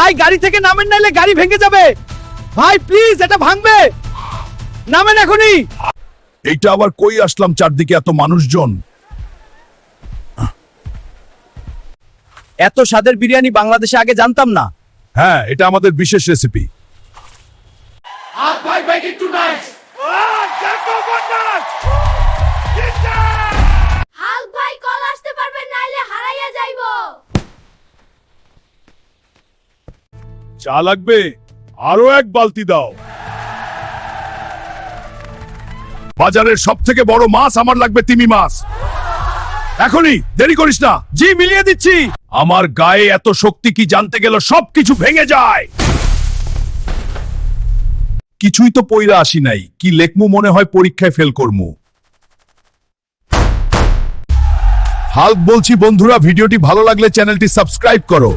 ভাই গাড়ি থেকে নামেন, নাইলে গাড়ি ভেঙে যাবে। ভাই প্লিজ, এটা ভাঙবে, নামেন এখনই। এইটা আবার কই আসলাম, চারদিকে এত মানুষজন। এত স্বাদের বিরিয়ানি বাংলাদেশে আগে জানতাম না। হ্যাঁ, এটা আমাদের বিশেষ রেসিপি। হাল্ক ভাই কল আসতে পারবেন, নাইলে হারাইয়া যাইবো। চা লাগবে? আরো এক বালতি দাও। বাজারের সব থেকে বড় মাছ আমার লাগবে, তিমি মাছ। এখনই, দেরি করিস না। জি, মিলিয়ে দিচ্ছি। আমার গায়ে এত শক্তি কি জানতে গেল সবকিছু ভেঙে যায়। কিছুই তো পইরা আসি নাই, কি লেখমু মনে হয় পরীক্ষায় ফেল করমু। হাল্ক বলছি, বন্ধুরা ভিডিওটি ভালো লাগলে চ্যানেলটি সাবস্ক্রাইব করো।